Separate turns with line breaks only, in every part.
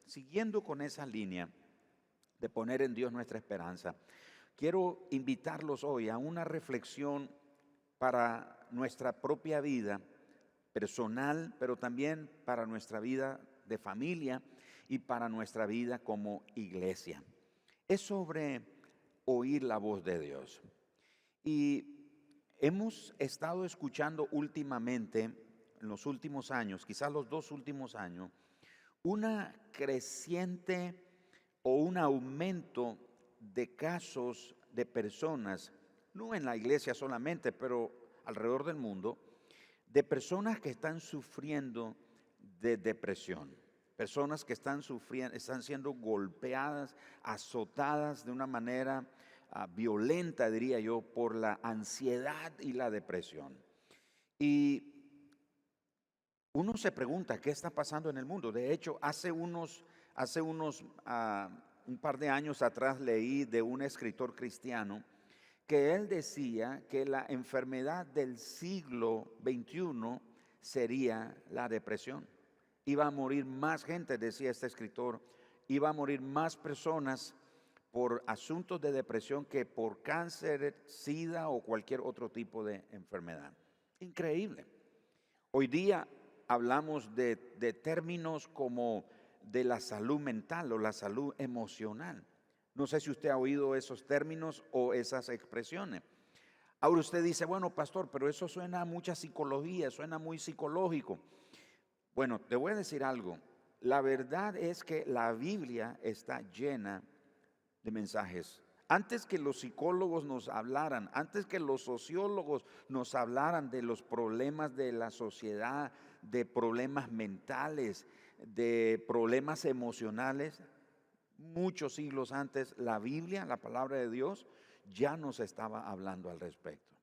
siguiendo con esa línea de poner en Dios nuestra esperanza, quiero invitarlos hoy a una reflexión para nuestra propia vida personal, pero también para nuestra vida de familia y para nuestra vida como iglesia. Es sobre oír la voz de Dios. Y hemos estado escuchando últimamente, en los últimos años, quizás los 2 últimos años, una creciente o un aumento de casos de personas, no en la iglesia solamente, pero alrededor del mundo, de personas que están sufriendo de depresión, personas que están sufriendo, están siendo golpeadas, azotadas de una manera violenta, diría yo, por la ansiedad y la depresión. Y uno se pregunta qué está pasando en el mundo. De hecho, hace unos un par de años atrás leí de un escritor cristiano que él decía que la enfermedad del siglo XXI sería la depresión. Iba a morir más gente, decía este escritor, iba a morir más personas por asuntos de depresión que por cáncer, SIDA o cualquier otro tipo de enfermedad. Increíble. Hoy día hablamos de términos como de la salud mental o la salud emocional. No sé si usted ha oído esos términos o esas expresiones. Ahora usted dice, bueno, pastor, pero eso suena a mucha psicología, suena muy psicológico. Bueno, te voy a decir algo. La verdad es que la Biblia está llena de mensajes. Antes que los psicólogos nos hablaran, antes que los sociólogos nos hablaran de los problemas de la sociedad, de problemas mentales, de problemas emocionales, muchos siglos antes, la Biblia, la palabra de Dios, ya nos estaba hablando al respecto.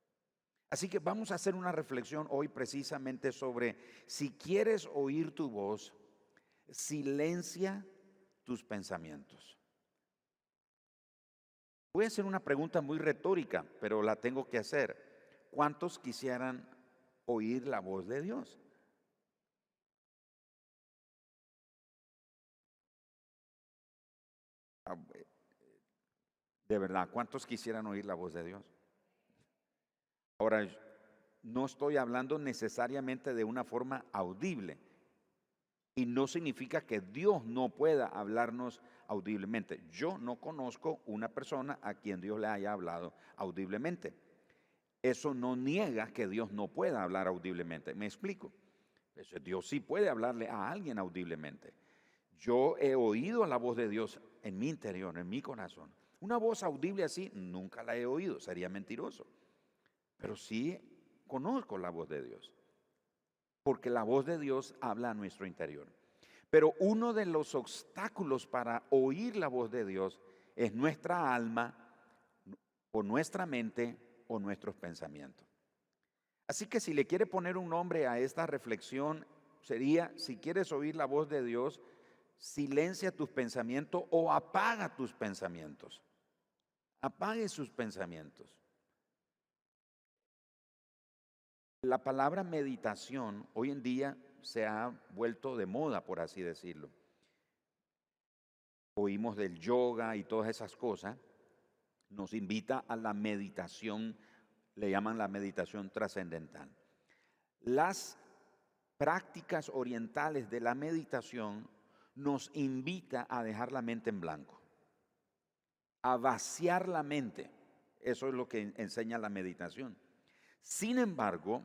Así que vamos a hacer una reflexión hoy precisamente sobre si quieres oír tu voz, silencia tus pensamientos. Voy a hacer una pregunta muy retórica, pero la tengo que hacer. ¿Cuántos quisieran oír la voz de Dios? De verdad, ¿cuántos quisieran oír la voz de Dios? Ahora, no estoy hablando necesariamente de una forma audible y no significa que Dios no pueda hablarnos audiblemente. Yo no conozco una persona a quien Dios le haya hablado audiblemente. Eso no niega que Dios no pueda hablar audiblemente. ¿Me explico? Dios sí puede hablarle a alguien audiblemente. Yo he oído la voz de Dios en mi interior, en mi corazón. Una voz audible así nunca la he oído, sería mentiroso. Pero sí conozco la voz de Dios, porque la voz de Dios habla a nuestro interior. Pero uno de los obstáculos para oír la voz de Dios es nuestra alma o nuestra mente o nuestros pensamientos. Así que si le quiere poner un nombre a esta reflexión, sería, si quieres oír la voz de Dios, silencia tus pensamientos o apaga tus pensamientos. Apague sus pensamientos. La palabra meditación hoy en día se ha vuelto de moda, por así decirlo. Oímos del yoga y todas esas cosas. Nos invita a la meditación, le llaman la meditación trascendental. Las prácticas orientales de la meditación nos invita a dejar la mente en blanco, a vaciar la mente. Eso es lo que enseña la meditación. Sin embargo,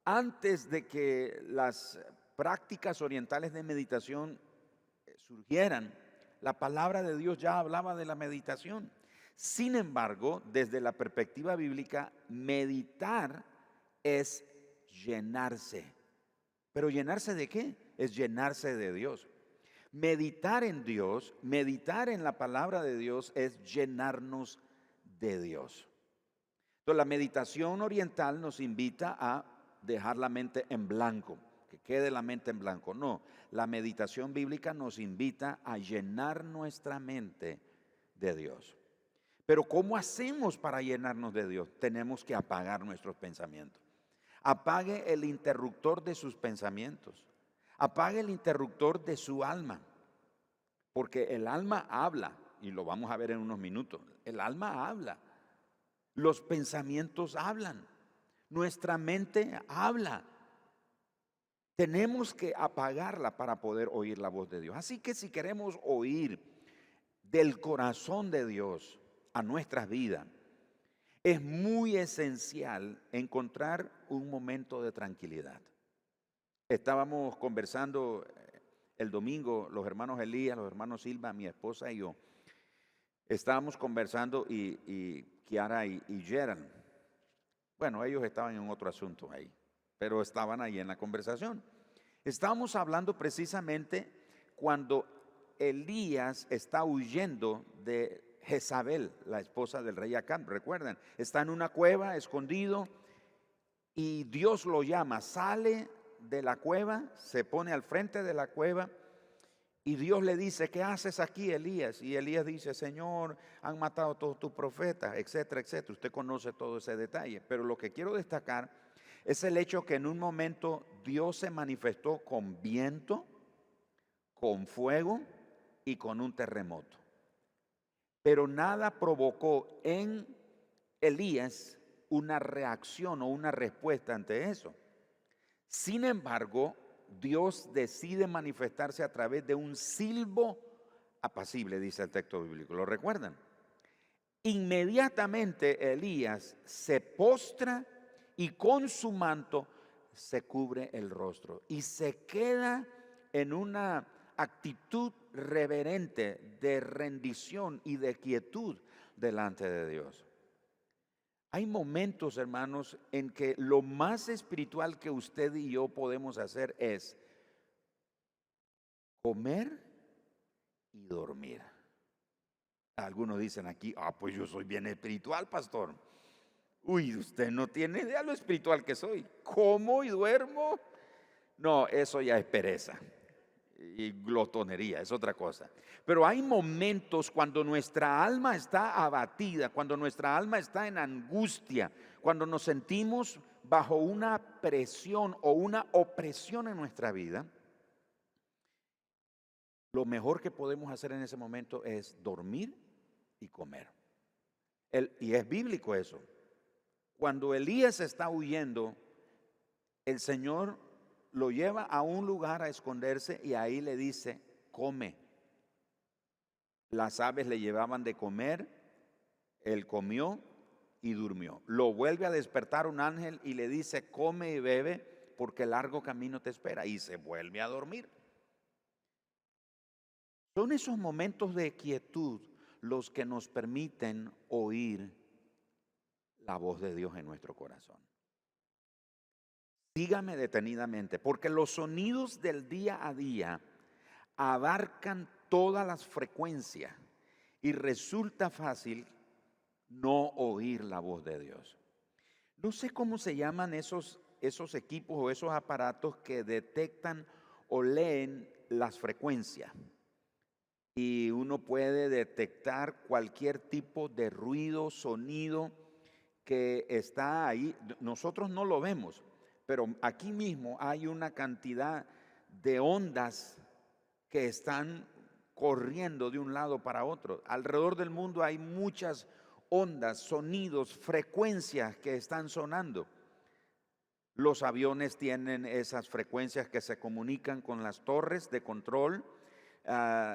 antes de que las prácticas orientales de meditación surgieran, la palabra de Dios ya hablaba de la meditación. Sin embargo, desde la perspectiva bíblica, meditar es llenarse. ¿Pero llenarse de qué? Es llenarse de Dios. Meditar en Dios, meditar en la palabra de Dios es llenarnos de Dios. Entonces, la meditación oriental nos invita a dejar la mente en blanco, que quede la mente en blanco. No, la meditación bíblica nos invita a llenar nuestra mente de Dios. Pero ¿cómo hacemos para llenarnos de Dios? Tenemos que apagar nuestros pensamientos. Apague el interruptor de sus pensamientos. Apague el interruptor de su alma. porque el alma habla, y lo vamos a ver en unos minutos. El alma habla, los pensamientos hablan, nuestra mente habla. Tenemos que apagarla para poder oír la voz de Dios. Así que si queremos oír del corazón de Dios a nuestras vidas, es muy esencial encontrar un momento de tranquilidad. Estábamos conversando el domingo, los hermanos Elías, los hermanos Silva, mi esposa y yo. Estábamos conversando y Kiara y Gerald. Bueno, ellos estaban en otro asunto ahí, pero estaban ahí en la conversación. Estábamos hablando precisamente cuando Elías está huyendo de Jezabel, la esposa del rey Acab. Recuerdan, está en una cueva escondido y Dios lo llama, sale de la cueva, se pone al frente de la cueva y Dios le dice: ¿qué haces aquí, Elías? Y Elías dice: Señor, han matado a todos tus profetas, etcétera, etcétera. Usted conoce todo ese detalle, pero lo que quiero destacar es el hecho que en un momento Dios se manifestó con viento, con fuego y con un terremoto. Pero nada provocó en Elías una reacción o una respuesta ante eso. Sin embargo, Dios decide manifestarse a través de un silbo apacible, dice el texto bíblico. ¿Lo recuerdan? Inmediatamente Elías se postra y con su manto se cubre el rostro y se queda en una actitud reverente de rendición y de quietud delante de Dios. Hay momentos, hermanos, en que lo más espiritual que usted y yo podemos hacer es comer y dormir. Algunos dicen aquí: pues yo soy bien espiritual, pastor. Uy, usted no tiene idea lo espiritual que soy. ¿Como y duermo? No, eso ya es pereza y glotonería, es otra cosa. Pero hay momentos cuando nuestra alma está abatida, cuando nuestra alma está en angustia, cuando nos sentimos bajo una presión o una opresión en nuestra vida. Lo mejor que podemos hacer en ese momento es dormir y comer. Y es bíblico eso. Cuando Elías está huyendo, el Señor lo lleva a un lugar a esconderse y ahí le dice: come. Las aves le llevaban de comer, él comió y durmió. Lo vuelve a despertar un ángel y le dice: come y bebe, porque largo camino te espera, y se vuelve a dormir. Son esos momentos de quietud los que nos permiten oír la voz de Dios en nuestro corazón. Sígame detenidamente, porque los sonidos del día a día abarcan todas las frecuencias y resulta fácil no oír la voz de Dios. No sé cómo se llaman esos equipos o esos aparatos que detectan o leen las frecuencias. Y uno puede detectar cualquier tipo de ruido, sonido que está ahí. Nosotros no lo vemos, pero aquí mismo hay una cantidad de ondas que están corriendo de un lado para otro. Alrededor del mundo hay muchas ondas, sonidos, frecuencias que están sonando. Los aviones tienen esas frecuencias que se comunican con las torres de control.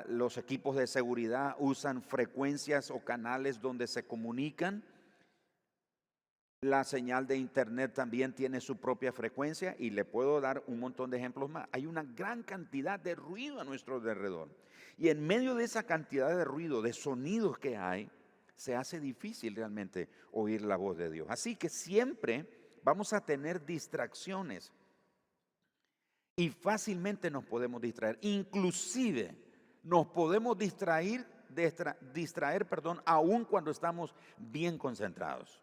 Los equipos de seguridad usan frecuencias o canales donde se comunican. La señal de internet también tiene su propia frecuencia y le puedo dar un montón de ejemplos más. Hay una gran cantidad de ruido a nuestro alrededor. Y en medio de esa cantidad de ruido, de sonidos que hay, se hace difícil realmente oír la voz de Dios. Así que siempre vamos a tener distracciones y fácilmente nos podemos distraer. Inclusive nos podemos distraer, aún cuando estamos bien concentrados.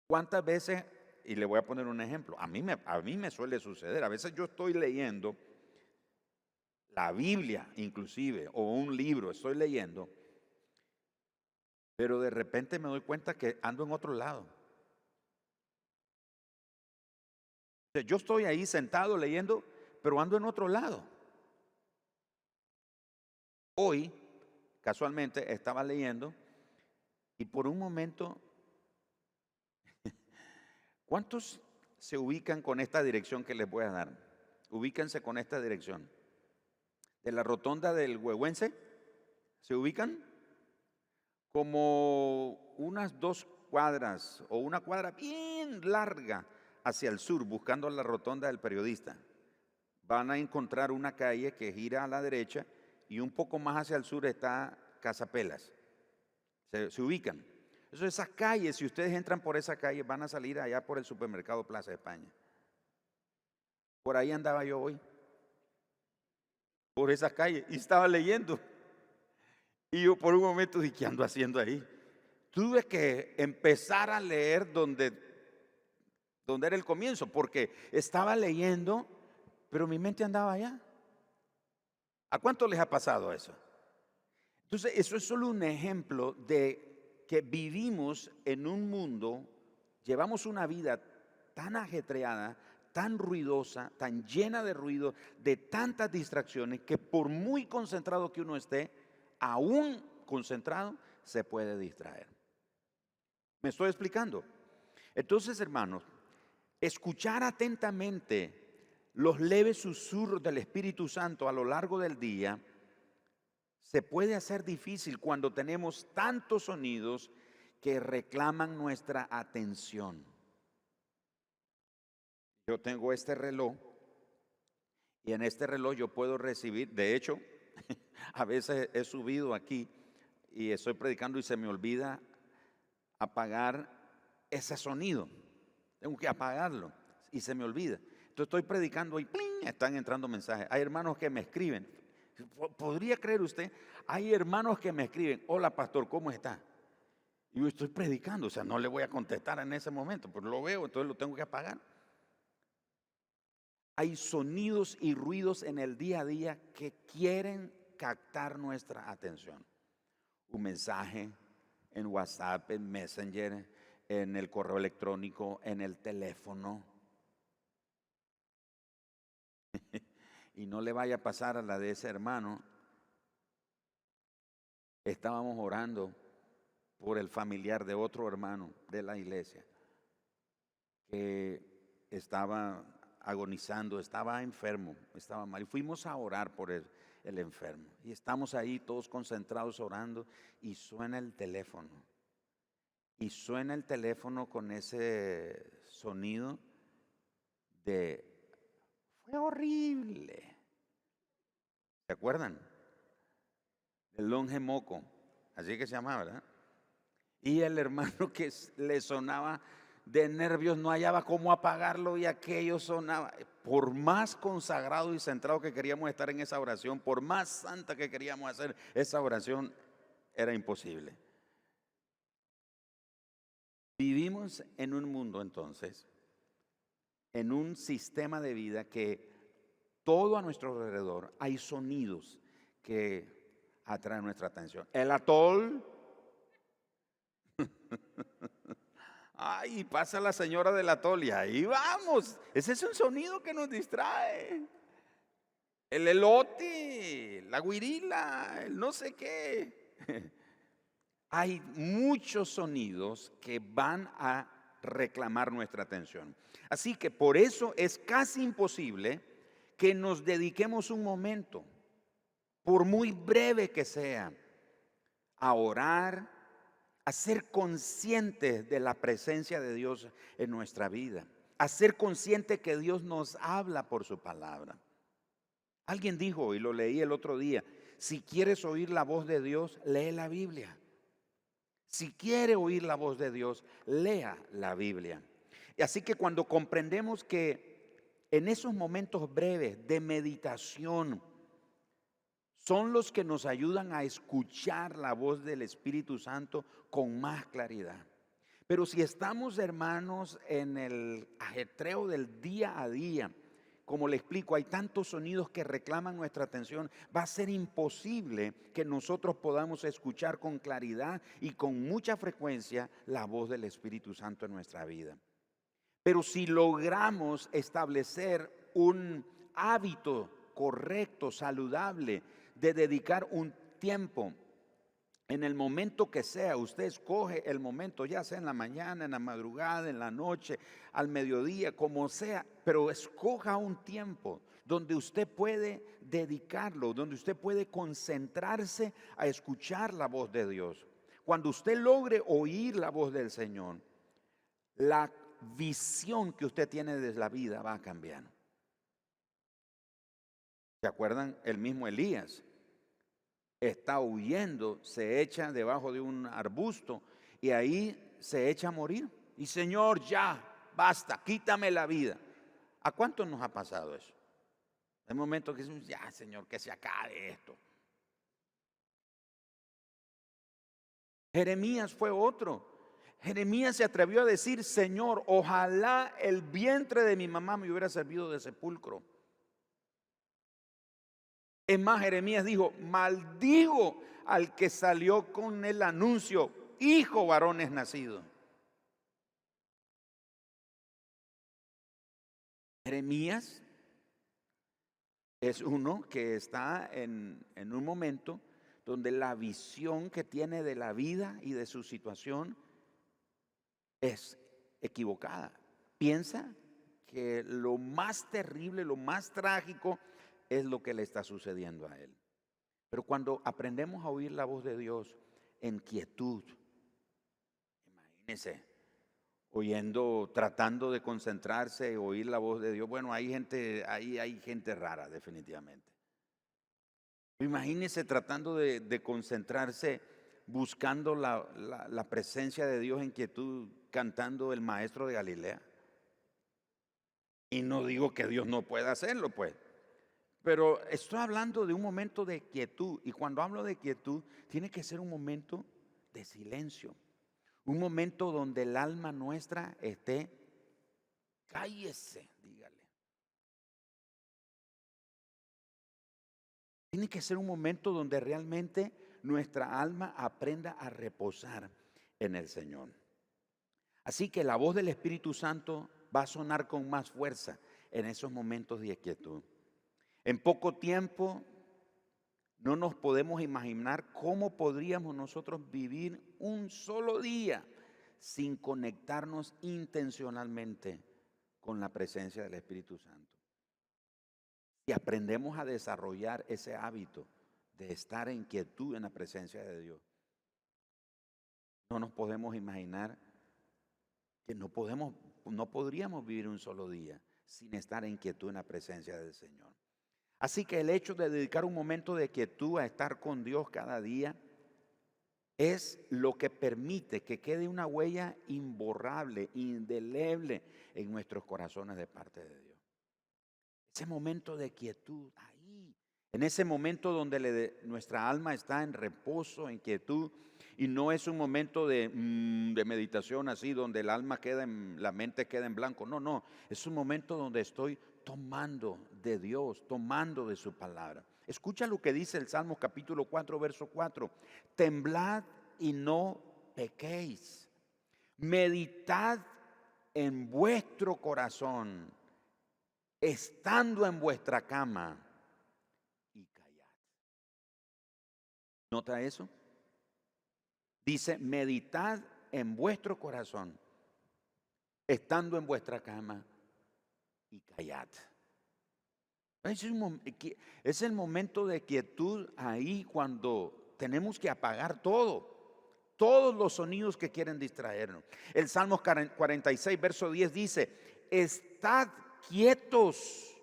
¿Cuántas veces? Y le voy a poner un ejemplo. A mí me suele suceder. A veces yo estoy leyendo la Biblia, inclusive, o un libro, estoy leyendo, pero de repente me doy cuenta que ando en otro lado. Yo estoy ahí sentado leyendo, pero ando en otro lado. Hoy, casualmente, estaba leyendo y por un momento, ¿cuántos se ubican con esta dirección que les voy a dar? Ubíquense con esta dirección. De la rotonda del Huehuense, ¿se ubican? Como unas 2 cuadras o una cuadra bien larga hacia el sur, buscando la rotonda del Periodista. Van a encontrar una calle que gira a la derecha y un poco más hacia el sur está Casapelas. Se ubican. Entonces, esas calles, si ustedes entran por esa calle, van a salir allá por el supermercado Plaza España. Por ahí andaba yo hoy, por esas calles, y estaba leyendo. Y yo por un momento dije, ¿qué ando haciendo ahí? Tuve que empezar a leer donde era el comienzo, porque estaba leyendo, pero mi mente andaba allá. ¿A cuánto les ha pasado eso? Entonces, eso es solo un ejemplo de que vivimos en un mundo, llevamos una vida tan ajetreada, tan ruidosa, tan llena de ruido, de tantas distracciones, que por muy concentrado que uno esté, aún concentrado, se puede distraer. ¿Me estoy explicando? Entonces, hermanos, escuchar atentamente los leves susurros del Espíritu Santo a lo largo del día se puede hacer difícil cuando tenemos tantos sonidos que reclaman nuestra atención. Yo tengo este reloj y en este reloj yo puedo recibir, de hecho, a veces he subido aquí y estoy predicando y se me olvida apagar ese sonido. Tengo que apagarlo y se me olvida. Entonces estoy predicando y ¡pling!, están entrando mensajes. Hay hermanos que me escriben. ¿Podría creer usted? Hay hermanos que me escriben, hola pastor, ¿cómo está? Y yo estoy predicando, o sea, no le voy a contestar en ese momento, pero lo veo, entonces lo tengo que apagar. Hay sonidos y ruidos en el día a día que quieren captar nuestra atención. Un mensaje en WhatsApp, en Messenger, en el correo electrónico, en el teléfono. Y no le vaya a pasar a la de ese hermano. Estábamos orando por el familiar de otro hermano de la iglesia que estaba agonizando, estaba enfermo, estaba mal. Y fuimos a orar por el enfermo. Y estamos ahí todos concentrados orando y suena el teléfono. Y suena el teléfono con ese sonido de, fue horrible. ¿Se acuerdan? El longe moco, así que se llamaba, ¿verdad? Y el hermano que le sonaba de nervios no hallaba cómo apagarlo y aquello sonaba. Por más consagrado y centrado que queríamos estar en esa oración, por más santa que queríamos hacer esa oración, era imposible. Vivimos en un mundo entonces, en un sistema de vida que todo a nuestro alrededor hay sonidos que atraen nuestra atención. El atol. Ay, pasa la señora del atol y ahí vamos. Ese es un sonido que nos distrae. El elote, la guirila, el no sé qué. Hay muchos sonidos que van a reclamar nuestra atención. Así que por eso es casi imposible que nos dediquemos un momento, por muy breve que sea, a orar, a ser conscientes de la presencia de Dios en nuestra vida, a ser conscientes que Dios nos habla por su palabra. Alguien dijo, y lo leí el otro día, si quieres oír la voz de Dios, lee la Biblia. Si quiere oír la voz de Dios, lea la Biblia. Y así que cuando comprendemos que en esos momentos breves de meditación son los que nos ayudan a escuchar la voz del Espíritu Santo con más claridad. Pero si estamos, hermanos, en el ajetreo del día a día, como le explico, hay tantos sonidos que reclaman nuestra atención, va a ser imposible que nosotros podamos escuchar con claridad y con mucha frecuencia la voz del Espíritu Santo en nuestra vida. Pero si logramos establecer un hábito correcto, saludable, de dedicar un tiempo. En el momento que sea, usted escoge el momento, ya sea en la mañana, en la madrugada, en la noche, al mediodía, como sea, pero escoja un tiempo donde usted puede dedicarlo, donde usted puede concentrarse a escuchar la voz de Dios. Cuando usted logre oír la voz del Señor, la visión que usted tiene de la vida va a cambiar. ¿Se acuerdan? El mismo Elías está huyendo, se echa debajo de un arbusto y ahí se echa a morir. Y Señor, ya, basta, quítame la vida. ¿A cuántos nos ha pasado eso? Hay momentos que decimos, ya, Señor, que se acabe esto. Jeremías fue otro. Jeremías se atrevió a decir, Señor, ojalá el vientre de mi mamá me hubiera servido de sepulcro. Es más, Jeremías dijo, maldigo al que salió con el anuncio, hijo varón es nacido. Jeremías es uno que está en un momento donde la visión que tiene de la vida y de su situación es equivocada. Piensa que lo más terrible, lo más trágico es lo que le está sucediendo a él. Pero cuando aprendemos a oír la voz de Dios en quietud, imagínense, oyendo, tratando de concentrarse, oír la voz de Dios. Bueno, hay gente rara, definitivamente. Imagínense tratando de concentrarse, buscando la presencia de Dios en quietud, cantando el Maestro de Galilea. Y no digo que Dios no pueda hacerlo, pues. Pero estoy hablando de un momento de quietud. Y cuando hablo de quietud, tiene que ser un momento de silencio. Un momento donde el alma nuestra esté, cállese, dígale. Tiene que ser un momento donde realmente nuestra alma aprenda a reposar en el Señor. Así que la voz del Espíritu Santo va a sonar con más fuerza en esos momentos de quietud. En poco tiempo no nos podemos imaginar cómo podríamos nosotros vivir un solo día sin conectarnos intencionalmente con la presencia del Espíritu Santo. Y aprendemos a desarrollar ese hábito de estar en quietud en la presencia de Dios. No nos podemos imaginar que no podríamos vivir un solo día sin estar en quietud en la presencia del Señor. Así que el hecho de dedicar un momento de quietud a estar con Dios cada día es lo que permite que quede una huella imborrable, indeleble en nuestros corazones de parte de Dios. Ese momento de quietud, ahí, en ese momento donde nuestra alma está en reposo, en quietud, y no es un momento de meditación así, donde el alma la mente queda en blanco. No, es un momento donde estoy tomando de Dios, tomando de su palabra. Escucha lo que dice el Salmo capítulo 4, verso 4. Temblad y no pequéis. Meditad en vuestro corazón, estando en vuestra cama, y callad. ¿Nota eso? Dice, meditad en vuestro corazón, estando en vuestra cama, y callad. Es el momento de quietud ahí cuando tenemos que apagar todos los sonidos que quieren distraernos. El Salmo 46, verso 10 dice, estad quietos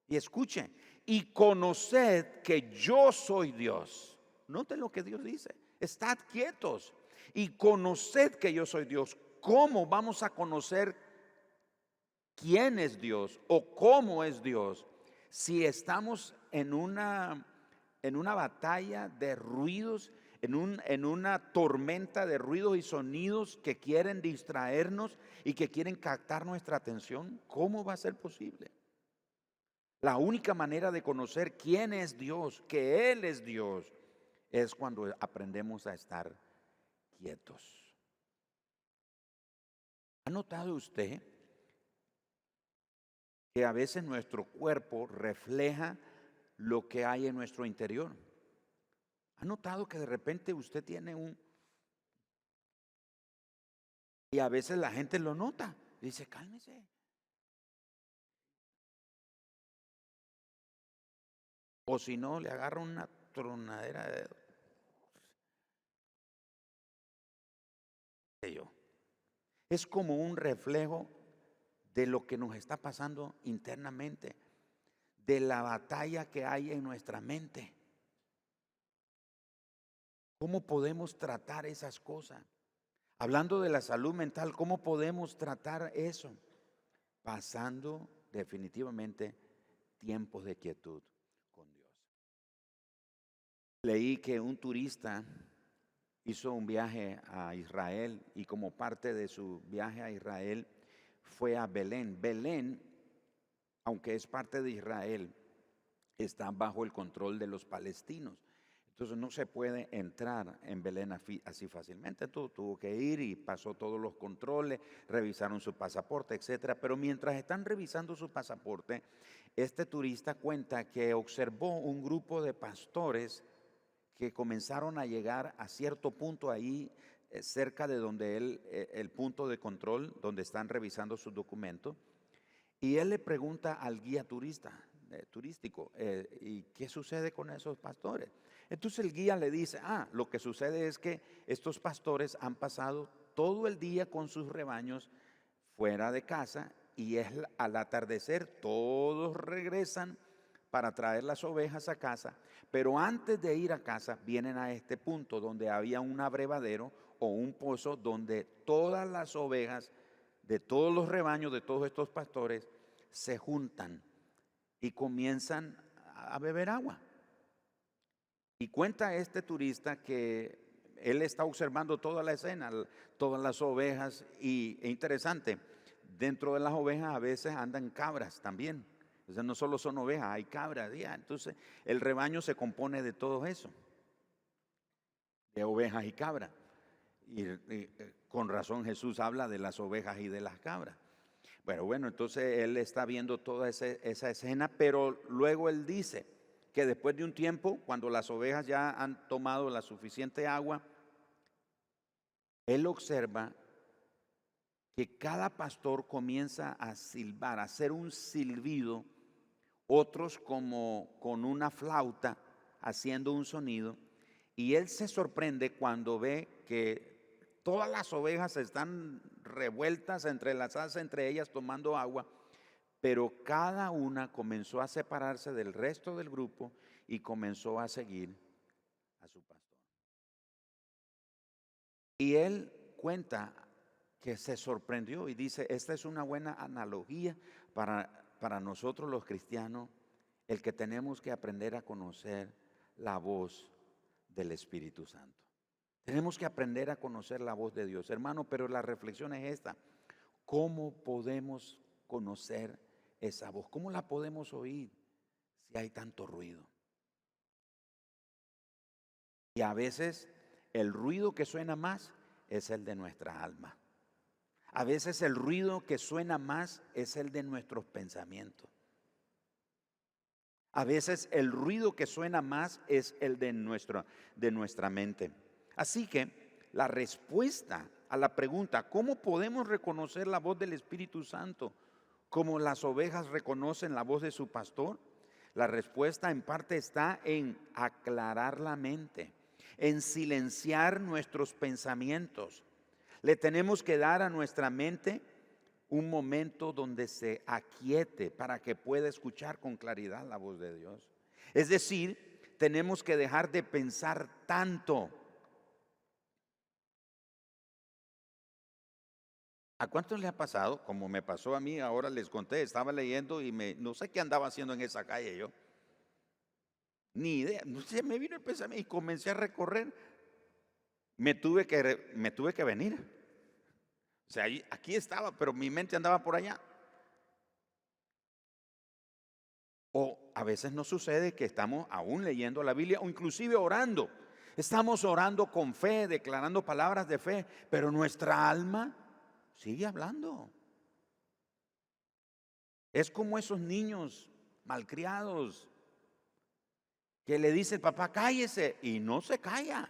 y escuchen, y conoced que yo soy Dios. Noten lo que Dios dice, estad quietos y conoced que yo soy Dios. ¿Cómo vamos a conocer quién es Dios o cómo es Dios si estamos en una batalla de ruidos, en una tormenta de ruidos y sonidos que quieren distraernos y que quieren captar nuestra atención? ¿Cómo va a ser posible? La única manera de conocer quién es Dios, que Él es Dios, es cuando aprendemos a estar quietos. ¿Ha notado usted que a veces nuestro cuerpo refleja lo que hay en nuestro interior? ¿Ha notado que de repente usted tiene y a veces la gente lo nota? Dice, cálmese. O si no, le agarra una tronadera de dedo. Es como un reflejo de lo que nos está pasando internamente, de la batalla que hay en nuestra mente. ¿Cómo podemos tratar esas cosas? Hablando de la salud mental, ¿cómo podemos tratar eso? Pasando definitivamente tiempos de quietud con Dios. Leí que un turista hizo un viaje a Israel y como parte de su viaje a Israel fue a Belén. Belén, aunque es parte de Israel, está bajo el control de los palestinos. Entonces no se puede entrar en Belén así fácilmente. Tuvo que ir y pasó todos los controles, revisaron su pasaporte, etcétera. Pero mientras están revisando su pasaporte, este turista cuenta que observó un grupo de pastores que comenzaron a llegar a cierto punto ahí, cerca de donde el punto de control, donde están revisando sus documentos. Y él le pregunta al guía turístico, ¿y qué sucede con esos pastores? Entonces el guía le dice, lo que sucede es que estos pastores han pasado todo el día con sus rebaños fuera de casa y al atardecer todos regresan para traer las ovejas a casa, pero antes de ir a casa vienen a este punto donde había un abrevadero o un pozo donde todas las ovejas de todos los rebaños de todos estos pastores se juntan y comienzan a beber agua. Y cuenta este turista que él está observando toda la escena, todas las ovejas, y es interesante, dentro de las ovejas a veces andan cabras también. O sea, no solo son ovejas, hay cabras. Ya. Entonces, el rebaño se compone de todo eso, de ovejas y cabras. Y con razón Jesús habla de las ovejas y de las cabras. Bueno, entonces él está viendo toda esa escena, pero luego él dice que después de un tiempo, cuando las ovejas ya han tomado la suficiente agua, él observa que cada pastor comienza a silbar, a hacer un silbido, otros como con una flauta haciendo un sonido, y él se sorprende cuando ve que todas las ovejas están revueltas, entrelazadas entre ellas tomando agua, pero cada una comenzó a separarse del resto del grupo y comenzó a seguir a su pastor. Y él cuenta que se sorprendió y dice, esta es una buena analogía para nosotros los cristianos, el que tenemos que aprender a conocer la voz del Espíritu Santo. Tenemos que aprender a conocer la voz de Dios, hermano, pero la reflexión es esta: ¿cómo podemos conocer esa voz? ¿Cómo la podemos oír si hay tanto ruido? Y a veces el ruido que suena más es el de nuestra alma. A veces el ruido que suena más es el de nuestros pensamientos. A veces el ruido que suena más es el de nuestra mente. Así que la respuesta a la pregunta, ¿cómo podemos reconocer la voz del Espíritu Santo como las ovejas reconocen la voz de su pastor? La respuesta en parte está en aclarar la mente, en silenciar nuestros pensamientos. Le tenemos que dar a nuestra mente un momento donde se aquiete para que pueda escuchar con claridad la voz de Dios. Es decir, tenemos que dejar de pensar tanto. ¿A cuántos les ha pasado? Como me pasó a mí, ahora les conté, estaba leyendo y no sé qué andaba haciendo en esa calle yo. Ni idea, no sé, me vino el pensamiento y comencé a recorrer. Me tuve que venir. O sea, aquí estaba, pero mi mente andaba por allá. O a veces nos sucede que estamos aún leyendo la Biblia o inclusive orando. Estamos orando con fe, declarando palabras de fe, pero nuestra alma sigue hablando. Es como esos niños malcriados que le dice el papá, cállese, y no se calla.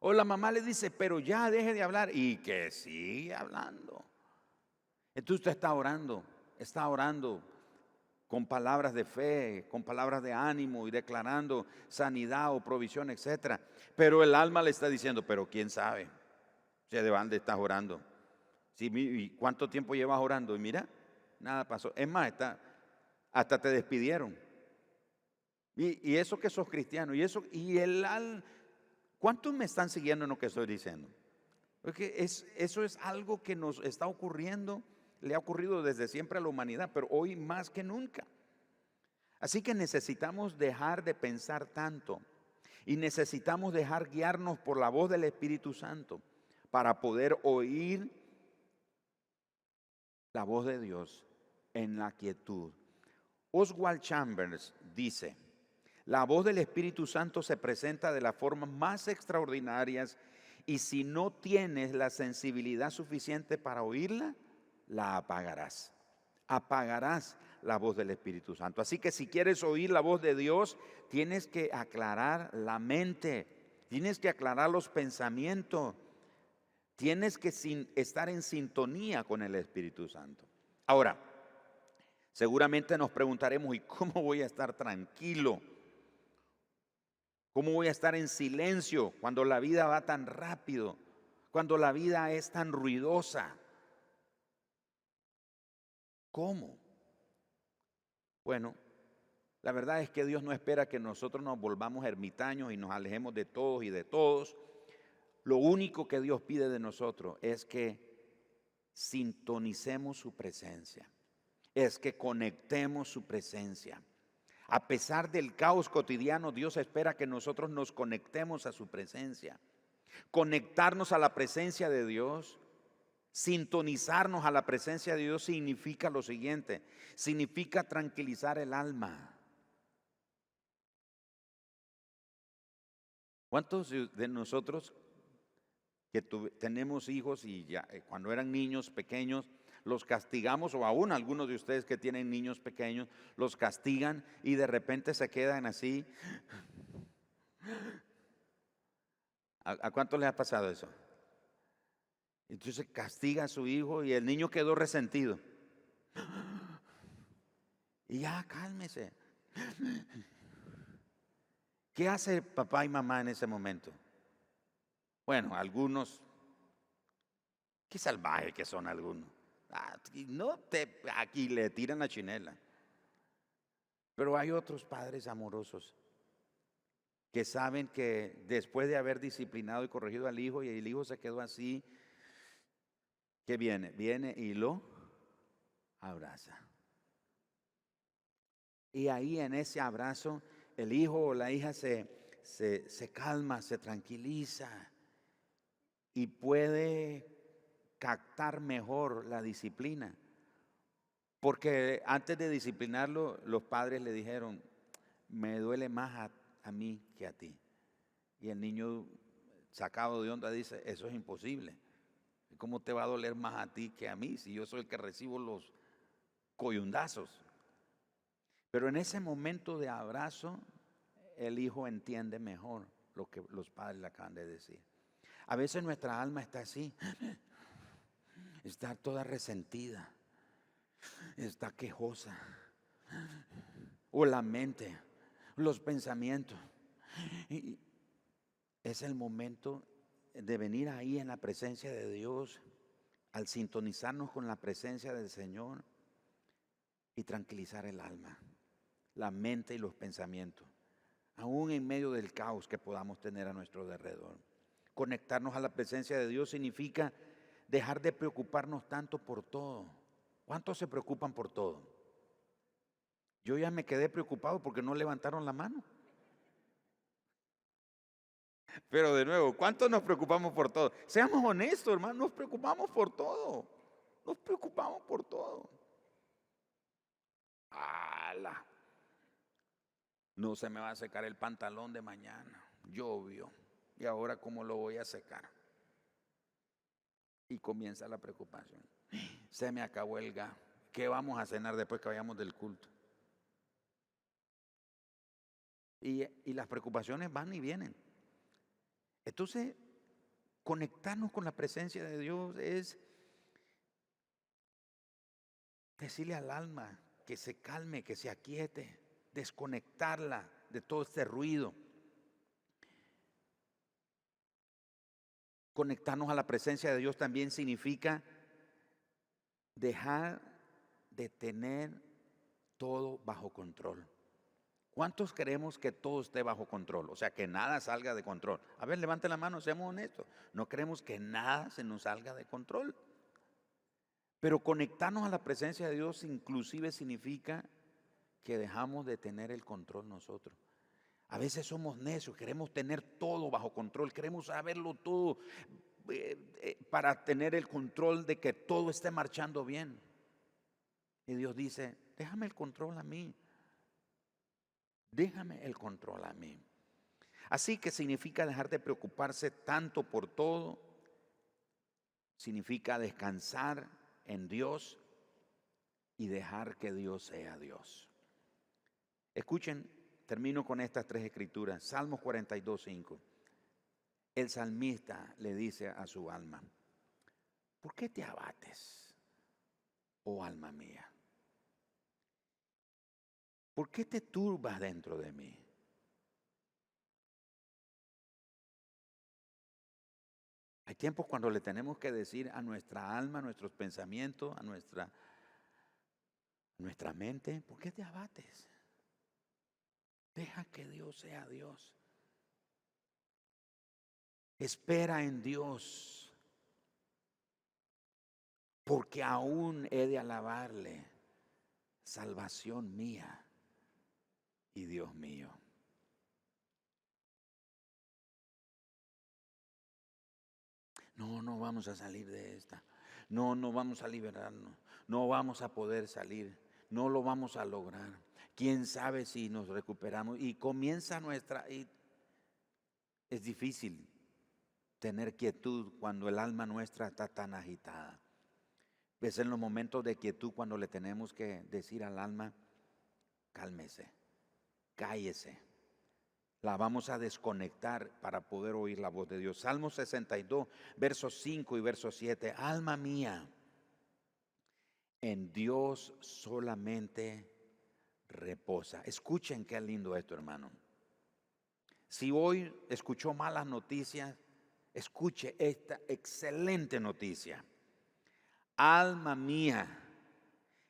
O la mamá le dice, pero ya deje de hablar, y que sigue hablando. Entonces usted está orando con palabras de fe, con palabras de ánimo y declarando sanidad o provisión, etcétera. Pero el alma le está diciendo, pero quién sabe, ¿de dónde estás orando? Sí, ¿y cuánto tiempo llevas orando? Y mira, nada pasó. Es más, hasta te despidieron. Y eso que sos cristiano, ¿cuántos me están siguiendo en lo que estoy diciendo? Porque eso es algo que nos está ocurriendo, le ha ocurrido desde siempre a la humanidad, pero hoy más que nunca. Así que necesitamos dejar de pensar tanto y necesitamos dejar guiarnos por la voz del Espíritu Santo para poder oír la voz de Dios en la quietud. Oswald Chambers dice, la voz del Espíritu Santo se presenta de las formas más extraordinarias y si no tienes la sensibilidad suficiente para oírla, la apagarás. Apagarás la voz del Espíritu Santo. Así que si quieres oír la voz de Dios, tienes que aclarar la mente, tienes que aclarar los pensamientos, tienes que estar en sintonía con el Espíritu Santo. Ahora, seguramente nos preguntaremos, ¿y cómo voy a estar tranquilo? ¿Cómo voy a estar en silencio cuando la vida va tan rápido? Cuando la vida es tan ruidosa. ¿Cómo? Bueno, la verdad es que Dios no espera que nosotros nos volvamos ermitaños y nos alejemos de todos y de todos. Lo único que Dios pide de nosotros es que sintonicemos su presencia, es que conectemos su presencia. A pesar del caos cotidiano, Dios espera que nosotros nos conectemos a su presencia. Conectarnos a la presencia de Dios, sintonizarnos a la presencia de Dios significa lo siguiente, significa tranquilizar el alma. ¿Cuántos de nosotros que tenemos hijos y ya cuando eran niños pequeños los castigamos, o aún algunos de ustedes que tienen niños pequeños los castigan y de repente se quedan así? ¿A cuánto les ha pasado eso? Entonces castiga a su hijo y el niño quedó resentido. Y ya, cálmese. ¿Qué hace papá y mamá en ese momento? Bueno, algunos, qué salvajes que son algunos. Aquí le tiran la chinela. Pero hay otros padres amorosos que saben que después de haber disciplinado y corregido al hijo y el hijo se quedó así, ¿qué viene? Viene y lo abraza. Y ahí en ese abrazo el hijo o la hija se calma, se tranquiliza y puede captar mejor la disciplina. Porque antes de disciplinarlo, los padres le dijeron, me duele más a mí que a ti. Y el niño, sacado de onda, dice, eso es imposible. ¿Cómo te va a doler más a ti que a mí si yo soy el que recibo los coyundazos? Pero en ese momento de abrazo, el hijo entiende mejor lo que los padres le acaban de decir. A veces nuestra alma está así, está toda resentida, está quejosa, o la mente, los pensamientos. Y es el momento de venir ahí en la presencia de Dios, al sintonizarnos con la presencia del Señor y tranquilizar el alma, la mente y los pensamientos, aún en medio del caos que podamos tener a nuestro alrededor. Conectarnos a la presencia de Dios significa dejar de preocuparnos tanto por todo. ¿Cuántos se preocupan por todo? Yo ya me quedé preocupado porque no levantaron la mano. Pero de nuevo, ¿cuántos nos preocupamos por todo? Seamos honestos, hermano, nos preocupamos por todo. Nos preocupamos por todo. ¡Hala! No se me va a secar el pantalón de mañana. Llovió. ¿Y ahora cómo lo voy a secar? Y comienza la preocupación. Se me acabó el gas. ¿Qué vamos a cenar después que vayamos del culto? y las preocupaciones van y vienen. Entonces, conectarnos con la presencia de Dios es decirle al alma que se calme, que se aquiete, desconectarla de todo este ruido. Conectarnos a la presencia de Dios también significa dejar de tener todo bajo control. ¿Cuántos queremos que todo esté bajo control? O sea, que nada salga de control. A ver, levante la mano, seamos honestos. No queremos que nada se nos salga de control. Pero conectarnos a la presencia de Dios inclusive significa que dejamos de tener el control nosotros. A veces somos necios, queremos tener todo bajo control, queremos saberlo todo para tener el control de que todo esté marchando bien. Y Dios dice, déjame el control a mí. Déjame el control a mí. Así que significa dejar de preocuparse tanto por todo. Significa descansar en Dios y dejar que Dios sea Dios. Escuchen, termino con estas 3 escrituras. Salmos 42:5. El salmista le dice a su alma, ¿por qué te abates, oh alma mía? ¿Por qué te turbas dentro de mí? Hay tiempos cuando le tenemos que decir a nuestra alma, a nuestros pensamientos, a nuestra mente, ¿por qué te abates? Deja que Dios sea Dios. Espera en Dios, porque aún he de alabarle, salvación mía y Dios mío. No vamos a salir de esta. No vamos a liberarnos. No vamos a poder salir. No lo vamos a lograr. ¿Quién sabe si nos recuperamos? Y comienza es difícil tener quietud cuando el alma nuestra está tan agitada. Es en los momentos de quietud cuando le tenemos que decir al alma, cálmese, cállese. La vamos a desconectar para poder oír la voz de Dios. Salmo 62, versos 5 y verso 7. Alma mía, en Dios solamente reposa. Escuchen qué lindo esto, hermano. Si hoy escuchó malas noticias, escuche esta excelente noticia. Alma mía,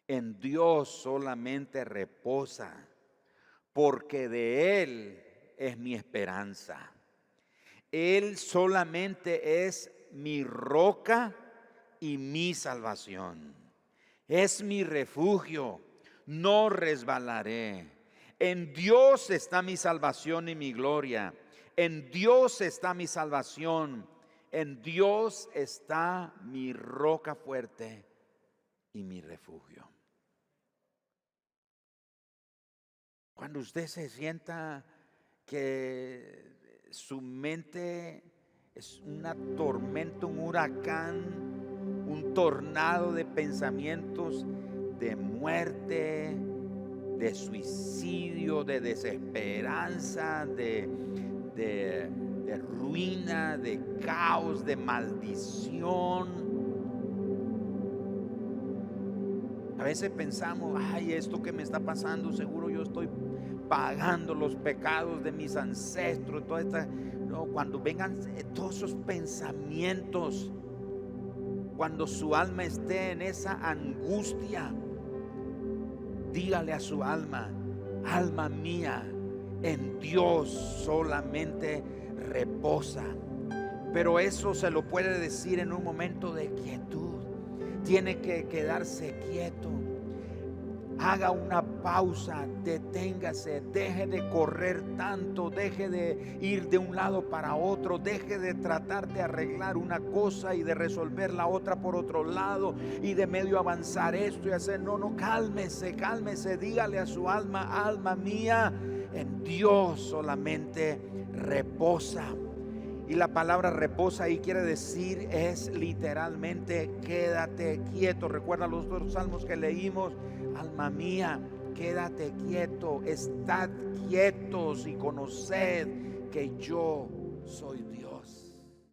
en Dios solamente reposa, porque de Él es mi esperanza. Él solamente es mi roca y mi salvación. Es mi refugio, no resbalaré. En Dios está mi salvación y mi gloria. En Dios está mi salvación. En Dios está mi roca fuerte y mi refugio. Cuando usted se sienta que su mente es una tormenta, un huracán, un tornado de pensamientos de muerte, de suicidio, de desesperanza, de ruina, de caos, de maldición. A veces pensamos, ay, esto que me está pasando, seguro yo estoy pagando los pecados de mis ancestros. Cuando vengan todos esos pensamientos, cuando su alma esté en esa angustia, dígale a su alma, alma mía, en Dios solamente reposa. Pero eso se lo puede decir en un momento de quietud. Tiene que quedarse quieto. Haga una pausa, deténgase, deje de correr tanto, deje de ir de un lado para otro, deje de tratar de arreglar una cosa y de resolver la otra por otro lado y de medio avanzar esto y hacer, cálmese, dígale a su alma, alma mía, en Dios solamente reposa. Y la palabra reposa ahí quiere decir, es literalmente quédate quieto. Recuerda los dos salmos que leímos. Alma mía, quédate quieto, estad quietos y conoced que yo soy Dios.